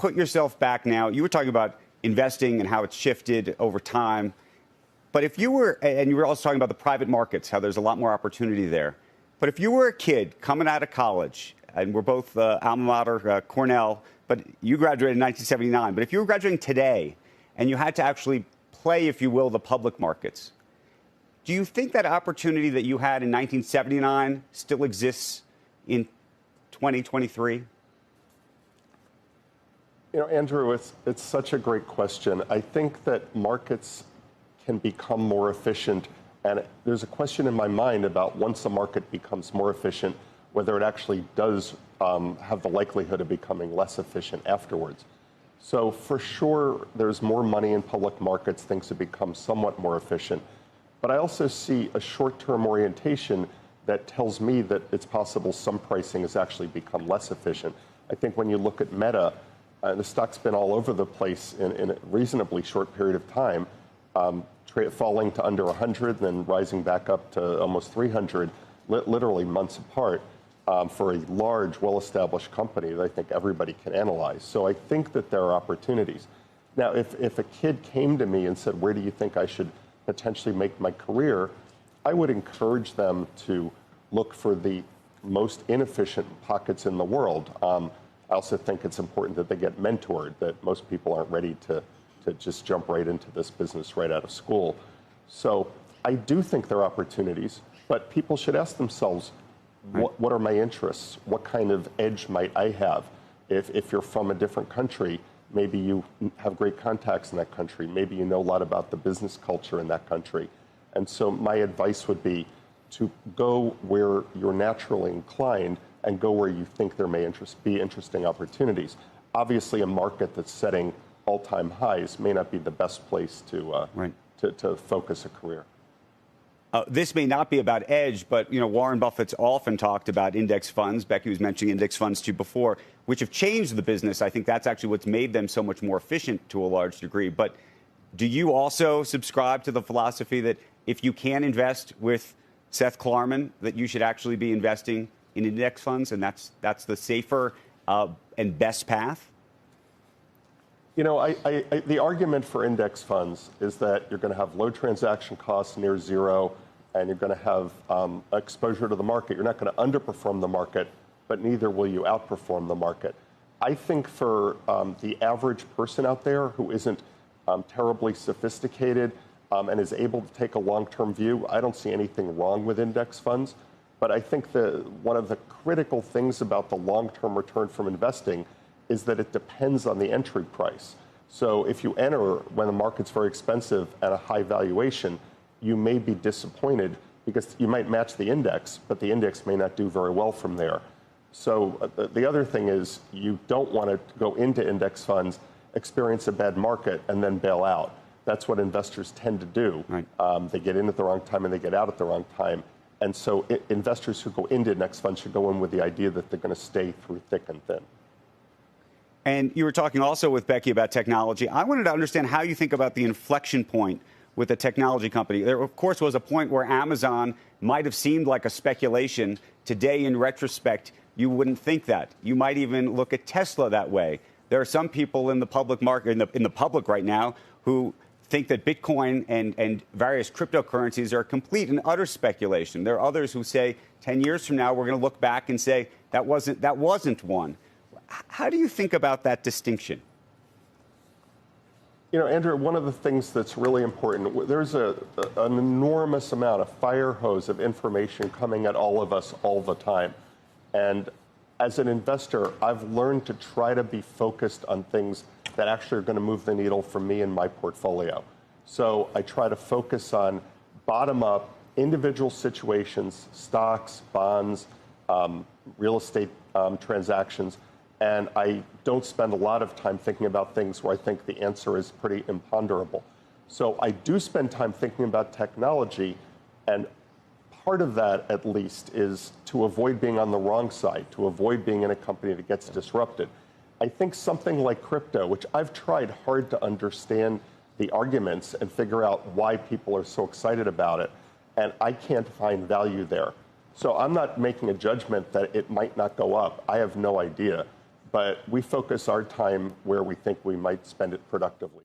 put yourself back now. You were talking about investing and how it's shifted over time. But if you were, and you were also talking about the private markets, how there's a lot more opportunity there. But if you were a kid coming out of college, and we're both alma mater, Cornell, but you graduated in 1979. But if you were graduating today and you had to actually play, if you will, the public markets, do you think that opportunity that you had in 1979 still exists in 2023? Andrew, it's such a great question. I think that markets can become more efficient. And there's a question in my mind about once a market becomes more efficient, whether it actually does have the likelihood of becoming less efficient afterwards. So for sure, there's more money in public markets, things have become somewhat more efficient. But I also see a short-term orientation that tells me that it's possible some pricing has actually become less efficient. I think when you look at Meta, the stock's been all over the place in a reasonably short period of time, falling to under 100, then rising back up to almost 300, literally months apart, for a large, well-established company that I think everybody can analyze. So I think that there are opportunities. Now, if a kid came to me and said, where do you think I should potentially make my career, I would encourage them to look for the most inefficient pockets in the world. I also think it's important that they get mentored, that most people aren't ready to just jump right into this business right out of school. So I do think there are opportunities, but people should ask themselves, what are my interests? What kind of edge might I have? If you're from a different country, maybe you have great contacts in that country. Maybe you know a lot about the business culture in that country. And so my advice would be to go where you're naturally inclined and go where you think there may be interesting opportunities. Obviously, a market that's setting all-time highs may not be the best place to focus a career. This may not be about edge, but Warren Buffett's often talked about index funds. Becky was mentioning index funds to you before, which have changed the business. I think that's actually what's made them so much more efficient to a large degree. But do you also subscribe to the philosophy that if you can invest with Seth Klarman, that you should actually be investing in index funds, and that's the safer and best path? The argument for index funds is that you're going to have low transaction costs near zero, and you're going to have exposure to the market. You're not going to underperform the market, but neither will you outperform the market. I think for the average person out there who isn't terribly sophisticated and is able to take a long-term view, I don't see anything wrong with index funds. But I think one of the critical things about the long-term return from investing is that it depends on the entry price. So if you enter when the market's very expensive at a high valuation, you may be disappointed because you might match the index, but the index may not do very well from there. So the other thing is you don't want to go into index funds, experience a bad market, and then bail out. That's what investors tend to do. Right. They get in at the wrong time and they get out at the wrong time. And so investors who go into index funds should go in with the idea that they're going to stay through thick and thin. And you were talking also with Becky about technology. I wanted to understand how you think about the inflection point with a technology company. There, of course, was a point where Amazon might have seemed like a speculation. Today, in retrospect, you wouldn't think that. You might even look at Tesla that way. There are some people in the public market, in the public right now, who think that Bitcoin and various cryptocurrencies are complete and utter speculation. There are others who say 10 years from now, we're going to look back and say that wasn't one. How do you think about that distinction? Andrew, one of the things that's really important, there's an enormous amount, a fire hose of information coming at all of us all the time. And as an investor, I've learned to try to be focused on things that actually are going to move the needle for me and my portfolio. So I try to focus on bottom-up, individual situations, stocks, bonds, real estate transactions. And I don't spend a lot of time thinking about things where I think the answer is pretty imponderable. So I do spend time thinking about technology, and part of that, at least, is to avoid being on the wrong side, to avoid being in a company that gets disrupted. I think something like crypto, which I've tried hard to understand the arguments and figure out why people are so excited about it, and I can't find value there. So I'm not making a judgment that it might not go up. I have no idea. but we focus our time where we think we might spend it productively.